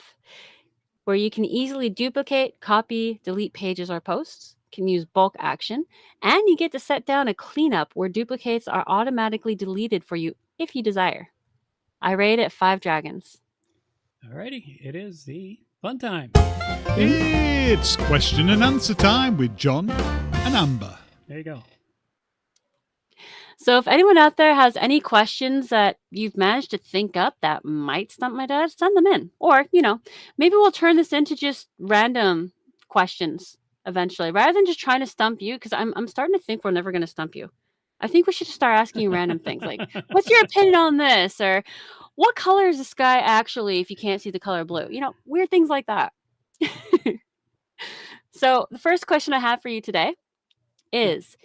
where you can easily duplicate, copy, delete pages or posts, can use bulk action, and you get to set down a cleanup where duplicates are automatically deleted for you if you desire. I rate it 5 dragons. Alrighty, it is the fun time. It's question and answer time with John and Amber. There you go. So if anyone out there has any questions that you've managed to think up that might stump my dad, send them in. Or, maybe we'll turn this into just random questions eventually, rather than just trying to stump you, because I'm starting to think we're never going to stump you. I think we should just start asking you random things like, what's your opinion on this? Or what color is the sky actually if you can't see the color blue? Weird things like that. So the first question I have for you today is,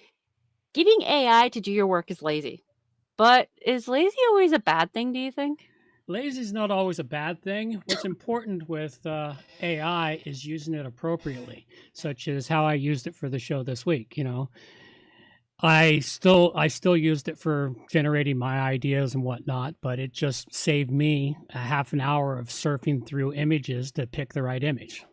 giving AI to do your work is lazy. But is lazy always a bad thing, do you think? Lazy is not always a bad thing. What's important with AI is using it appropriately, such as how I used it for the show this week. I still used it for generating my ideas and whatnot, but it just saved me a half an hour of surfing through images to pick the right image.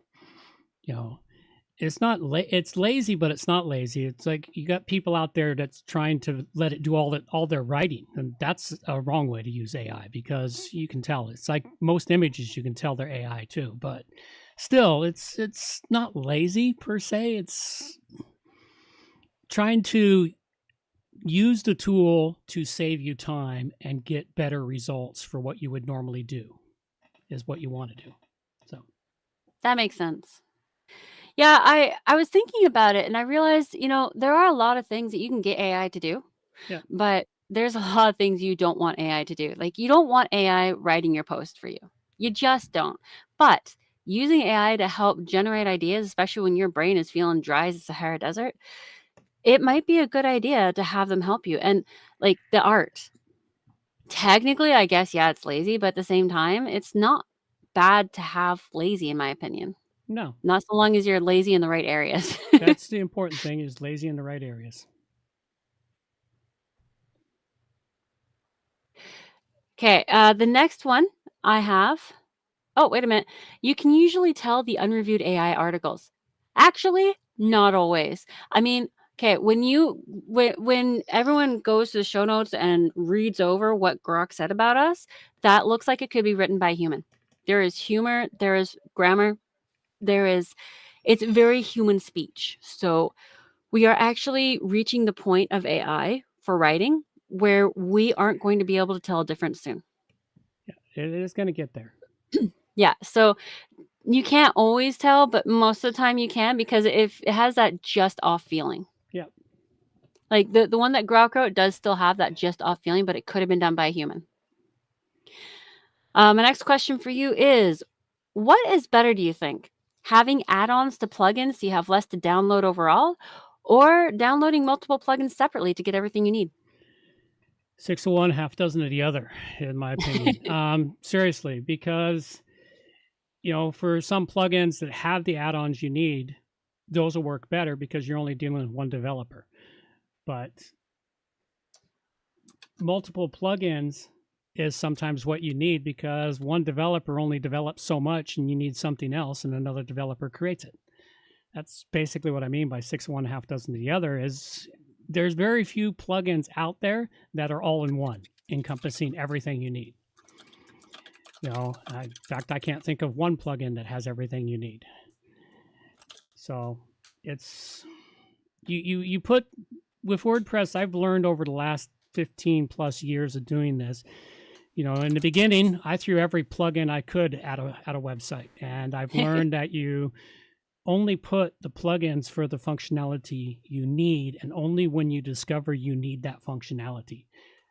It's not it's lazy, but it's not lazy. It's like you got people out there that's trying to let it do all their writing, and that's a wrong way to use AI, because you can tell. It's like most images, you can tell they're AI too, but still, it's not lazy per se. It's trying to use the tool to save you time and get better results for what you would normally do, is what you want to do. So that makes sense. Yeah, I was thinking about it and I realized, there are a lot of things that you can get AI to do. Yeah. But there's a lot of things you don't want AI to do. Like, you don't want AI writing your post for you. You just don't. But using AI to help generate ideas, especially when your brain is feeling dry as the Sahara Desert, it might be a good idea to have them help you. And like the art, technically, I guess, yeah, it's lazy, but at the same time, it's not bad to have lazy, in my opinion. No. Not so long as you're lazy in the right areas. That's the important thing, is lazy in the right areas. Okay, the next one I have. Oh, wait a minute. You can usually tell the unreviewed AI articles. Actually, not always. I mean, okay, when everyone goes to the show notes and reads over what Grok said about us, that looks like it could be written by a human. There is humor, there is grammar, it's very human speech. So we are actually reaching the point of AI for writing where we aren't going to be able to tell a difference soon. Yeah, it is going to get there. Yeah, so you can't always tell, but most of the time you can, because it has that just off feeling. Yeah. Like the one that Grok wrote does still have that just off feeling, but it could have been done by a human. My next question for you is, what is better, do you think? Having add-ons to plugins so you have less to download overall, or downloading multiple plugins separately to get everything you need? 6 of one, half dozen of the other, in my opinion. Seriously, because for some plugins that have the add-ons you need, those will work better because you're only dealing with one developer. But multiple plugins is sometimes what you need, because one developer only develops so much and you need something else and another developer creates it. That's basically what I mean by 6 of one, half dozen of the other. Is there's very few plugins out there that are all in one, encompassing everything you need. In fact, I can't think of one plugin that has everything you need. So it's you put with WordPress. I've learned over the last 15 plus years of doing this. In the beginning, I threw every plugin I could at a website, and I've learned that you only put the plugins for the functionality you need, and only when you discover you need that functionality.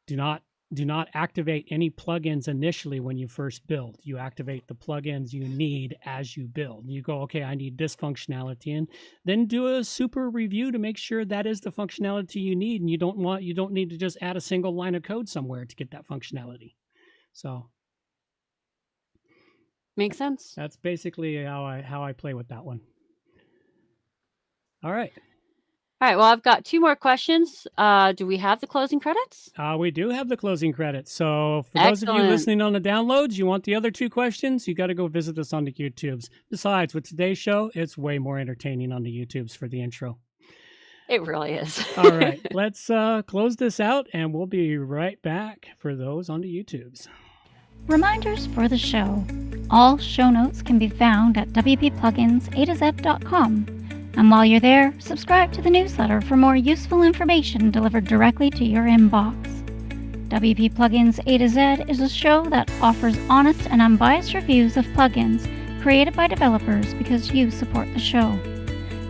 Do not activate any plugins initially when you first build. You activate the plugins you need as you build. You go, okay, I need this functionality, and then do a super review to make sure that is the functionality you need, and you don't need to just add a single line of code somewhere to get that functionality. So Makes sense. That's basically how I play with that one. All right. All right. Well, I've got 2 more questions. Do we have the closing credits? We do have the closing credits. So for those of you Excellent. listening on the downloads, you want the other 2 questions, you got to go visit us on the YouTubes. Besides, with today's show, it's way more entertaining on the YouTubes for the intro. It really is. All right, let's close this out, and we'll be right back for those on the YouTubes. Reminders for the show. All show notes can be found at wppluginsa-z.com. And while you're there, subscribe to the newsletter for more useful information delivered directly to your inbox. WP Plugins A-Z is a show that offers honest and unbiased reviews of plugins created by developers because you support the show.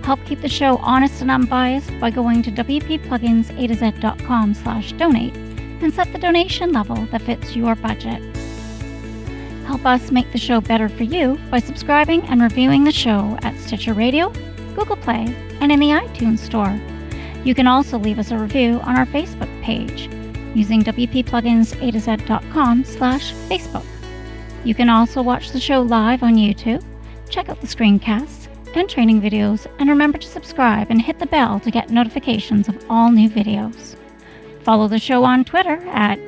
Help keep the show honest and unbiased by going to wppluginsaz.com/donate and set the donation level that fits your budget. Help us make the show better for you by subscribing and reviewing the show at Stitcher Radio, Google Play, and in the iTunes Store. You can also leave us a review on our Facebook page using wppluginsaz.com/Facebook. You can also watch the show live on YouTube, check out the screencasts and training videos, and remember to subscribe and hit the bell to get notifications of all new videos. Follow the show on Twitter at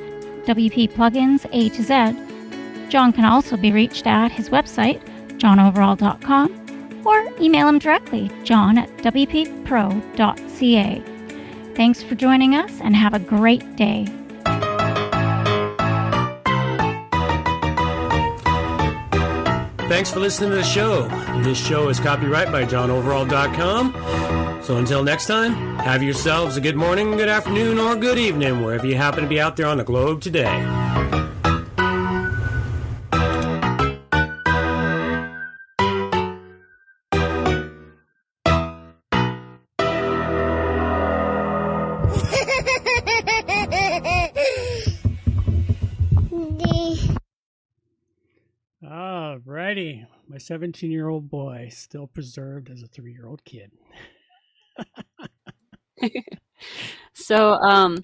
WPPluginsA-Z. John can also be reached at his website, johnoverall.com, or email him directly, john@wppro.ca. Thanks for joining us, and have a great day. Thanks for listening to the show. This show is copyright by johnoverall.com. So until next time, have yourselves a good morning, good afternoon, or good evening, wherever you happen to be out there on the globe today. Alrighty, my 17-year-old boy still preserved as a 3-year-old kid. So, I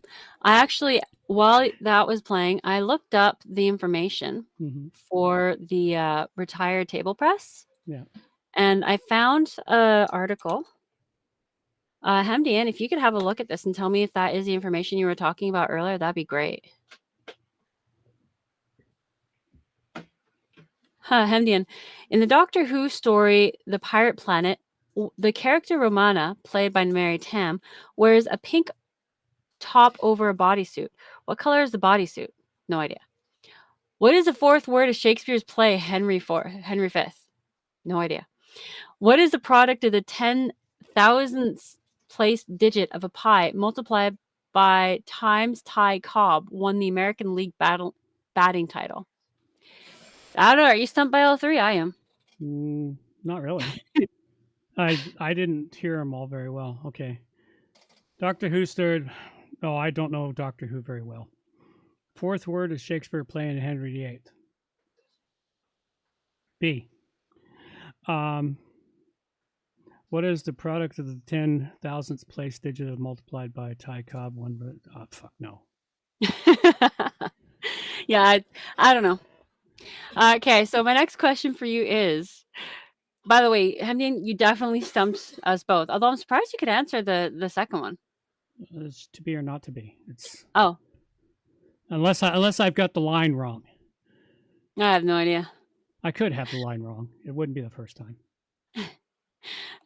actually, while that was playing, I looked up the information for the retired table press. Yeah. And I found an article. Hemdian, if you could have a look at this and tell me if that is the information you were talking about earlier, that'd be great. Hemdian, in the Doctor Who story, The Pirate Planet, the character Romana, played by Mary Tam, wears a pink top over a bodysuit. What color is the bodysuit? No idea. What is the fourth word of Shakespeare's play Henry V? No idea. What is the product of the 10,000th place digit of a pi multiplied by times Ty Cobb won the American League batting title? I don't know. Are you stumped by all three? I am. Not really. I didn't hear them all very well. Okay. Doctor Who third. Oh, I don't know Doctor Who very well. Fourth word is Shakespeare playing Henry VIII. B. What is the product of the 10,000th place digit of multiplied by Ty Cobb? Fuck no. Yeah, I don't know. Okay, so my next question for you is, by the way, Hemdian, you definitely stumped us both. Although I'm surprised you could answer the second one. It's to be or not to be. It's Oh, unless I've got the line wrong. I have no idea. I could have the line wrong. It wouldn't be the first time.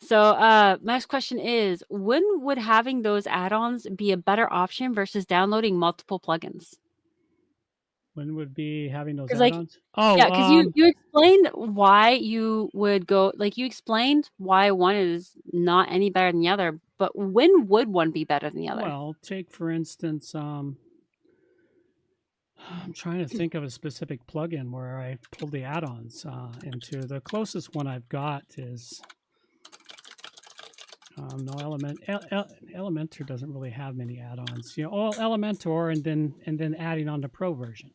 So, my next question is, when would having those add-ons be a better option versus downloading multiple plugins? When would be having those 'Cause, like, add-ons? Oh, yeah, because you explained why you would go, like, you explained why one is not any better than the other, but when would one be better than the other? well, take for instance, I'm trying to think of a specific plugin where I pulled the add-ons into. The closest one I've got is no Elementor doesn't really have many add-ons. You know, all Elementor and then adding on the Pro version.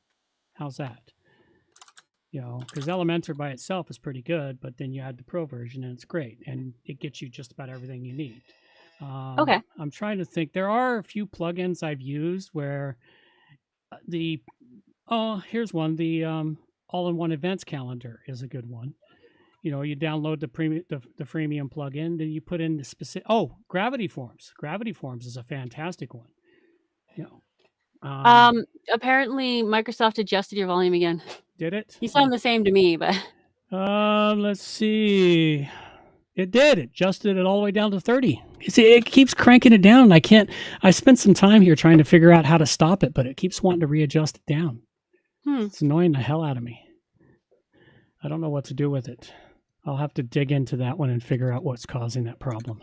How's that? You know, because Elementor by itself is pretty good, but then you add the Pro version and it's great, and it gets you just about everything you need. Okay. I'm trying to think. There are a few plugins I've used where here's one. The all-in-one events calendar is a good one. You know, you download the freemium plugin, then you put in the specific. Oh, Gravity Forms. Gravity Forms is a fantastic one. You know, Apparently Microsoft adjusted your volume again. did it? You sound the same to me, but Let's see. It did. It adjusted it all the way down to 30. You see, it keeps cranking it down. I spent some time here trying to figure out how to stop it, but it keeps wanting to readjust it down. It's annoying the hell out of me. I don't know what to do with it. I'll have to dig into that one and figure out what's causing that problem.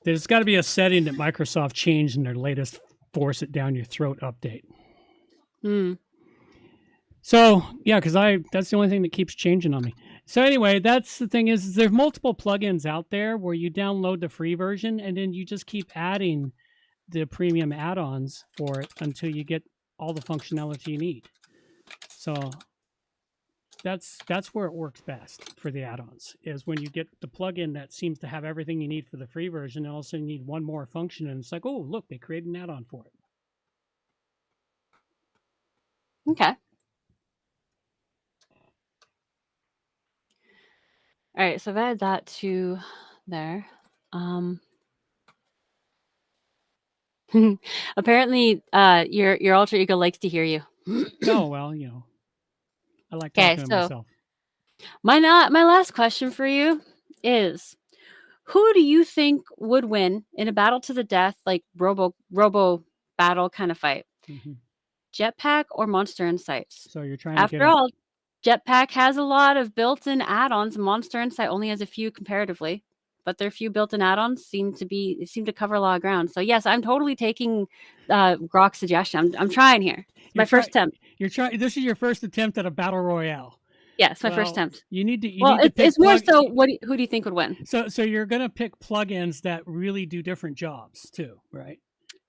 There's got to be a setting that Microsoft changed in their latest force it down your throat update. So, yeah, because that's the only thing that keeps changing on me. So anyway, that's the thing is there's multiple plugins out there where you download the free version and then you just keep adding the premium add-ons for it until you get all the functionality you need. So that's where it works best for the add-ons, is when you get the plugin that seems to have everything you need for the free version, and also you need one more function, and it's like, oh, look, they created an add-on for it. okay. All right, so I've added that to there. Apparently, your alter ego likes to hear you. Oh, well, you know, I like Okay, talking to so myself. my last question for you is, who do you think would win in a battle to the death, like robo battle kind of fight? Jetpack or Monster Insights? So you're trying to After all, Jetpack has a lot of built-in add-ons. Monster Insight only has a few comparatively, but their few built-in add-ons seem to cover a lot of ground. So yes, I'm totally taking Grok's suggestion. I'm trying here. My first attempt. This is your first attempt at a battle royale. Yes, my first attempt. You need to. It's more so. Who do you think would win? So you're gonna pick plugins that really do different jobs too, right?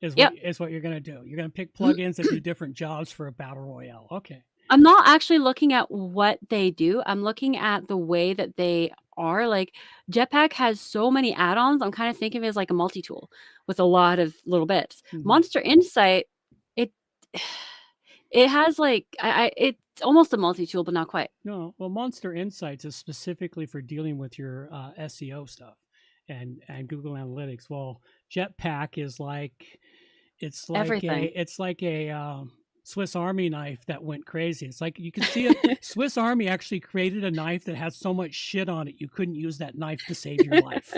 Is what you're gonna do. You're gonna pick plugins that do different jobs for a battle royale. Okay. I'm not actually looking at what they do. I'm looking at the way that they are. Like Jetpack has so many add-ons. I'm kind of thinking of it as like a multi-tool with a lot of little bits. Monster Insight, it has like it's almost a multi-tool, but not quite. No, well, Monster Insights is specifically for dealing with your SEO stuff and Google Analytics. Well, Jetpack is like everything. It's like a Swiss Army knife that went crazy. It's like you can see it. Swiss Army actually created a knife that has so much shit on it you couldn't use that knife to save your life.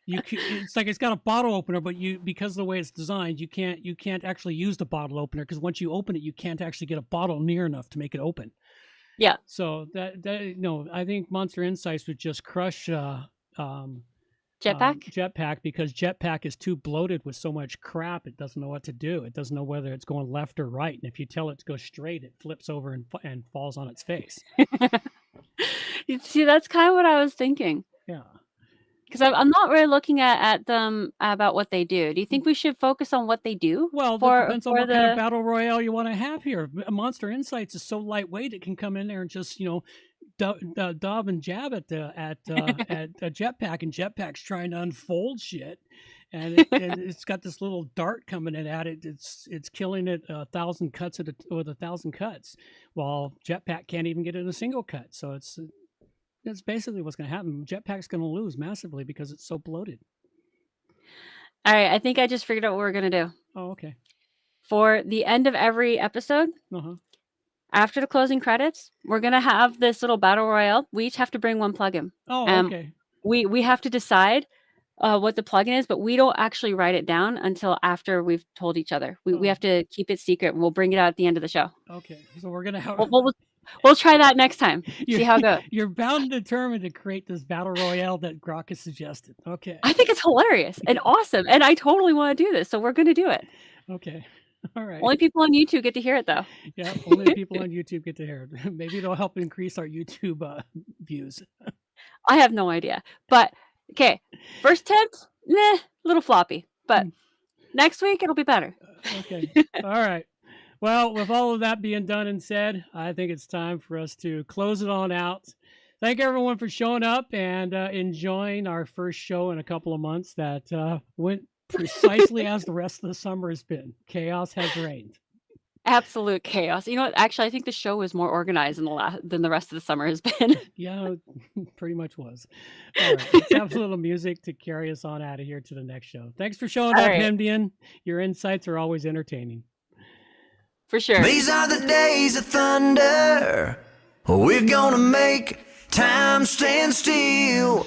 It's like it's got a bottle opener, but because of the way it's designed, you can't actually use the bottle opener, because once you open it, you can't actually get a bottle near enough to make it open. Yeah. So I think Monster Insights would just crush Jetpack? Because Jetpack is too bloated with so much crap. It doesn't know what to do. It doesn't know whether it's going left or right. And if you tell it to go straight, it flips over and falls on its face. You see, that's kind of what I was thinking. Yeah. Because I'm not really looking at them about what they do. Do you think we should focus on what they do? Well, it depends on what kind of battle royale you want to have here. Monster Insights is so lightweight it can come in there and just dob and jab at a Jetpack, and Jetpack's trying to unfold shit, and it's got this little dart coming in at it. It's killing it 1,000 cuts with 1,000 cuts, while Jetpack can't even get it in a single cut. So that's basically what's going to happen. Jetpack's going to lose massively because it's so bloated. All right, I think I just figured out what we're going to do. Oh, okay. For the end of every episode, after the closing credits, we're going to have this little battle royale. We each have to bring one plugin. Oh, okay. We have to decide what the plugin is, but we don't actually write it down until after we've told each other. We have to keep it secret, and we'll bring it out at the end of the show. Okay, so we're going to have... We'll try that next time. See how it goes. You're bound and determined to create this battle royale that Grok has suggested. Okay. I think it's hilarious and awesome, and I totally want to do this, so we're going to do it. Okay. All right. Only people on YouTube get to hear it, though. Yeah, only people on YouTube get to hear it. Maybe it'll help increase our YouTube views. I have no idea. But, okay, first attempt, little floppy. But next week, it'll be better. Okay. All right. Well, with all of that being done and said, I think it's time for us to close it on out. Thank everyone for showing up and enjoying our first show in a couple of months that went precisely as the rest of the summer has been. Chaos has reigned. Absolute chaos. You know what? Actually, I think the show was more organized than the rest of the summer has been. Yeah, pretty much was. All right, let's have a little music to carry us on out of here to the next show. Thanks for showing All up, right. Hemdian. Your insights are always entertaining. For sure. These are the days of thunder. We're gonna make time stand still.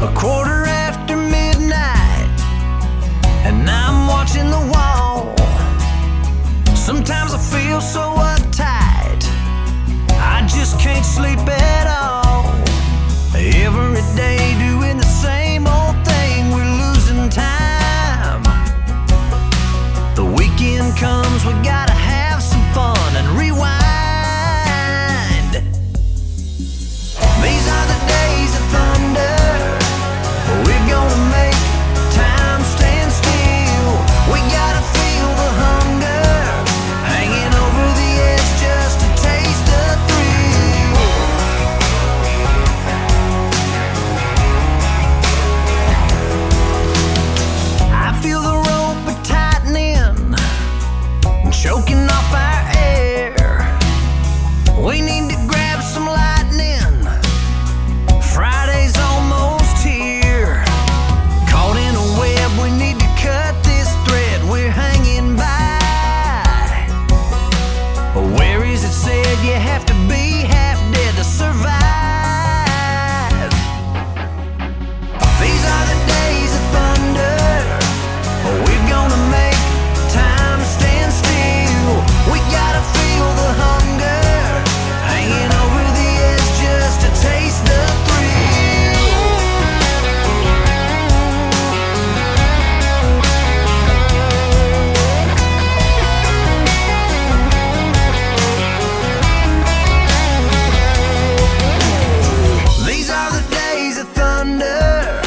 A quarter after midnight, and I'm watching the wall. Sometimes I feel so uptight, I just can't sleep at all. Every day doing the same old thing, we're losing time. The weekend comes, we gotta have some fun and rewind. These are the days of thunder. We're gonna make time stand still. We gotta feel the hunger, hanging over the edge just to taste the thrill. I feel the rope tightening, choking off our air. We need to grab some lightning. Friday's almost here. Caught in a web, we need to cut this thread we're hanging by. Where is it said you have to be half dead to survive? These are the days of thunder. We're gonna make time stand still. We gotta feel the hunger, hanging over the edge just to taste the thrill. These are the days of thunder.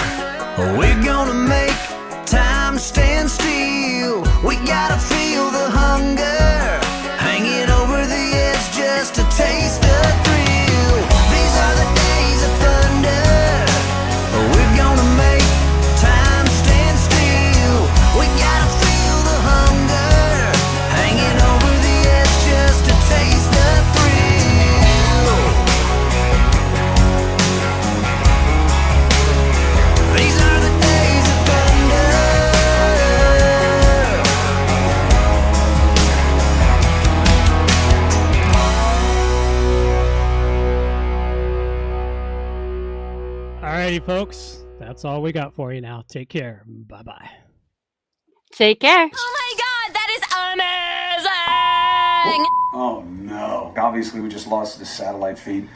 We're gonna make time stand still. We gotta feel the hunger, hanging over the edge just to taste the thrill. These are the days of thunder. We're gonna make time stand still. We gotta feel the hunger, hanging over the edge just to taste the thrill. These are the days of thunder. Alrighty, folks. That's all we got for you now. Take care. Bye-bye. Take care. Oh my god, that is amazing! Oh no. Obviously, we just lost the satellite feed.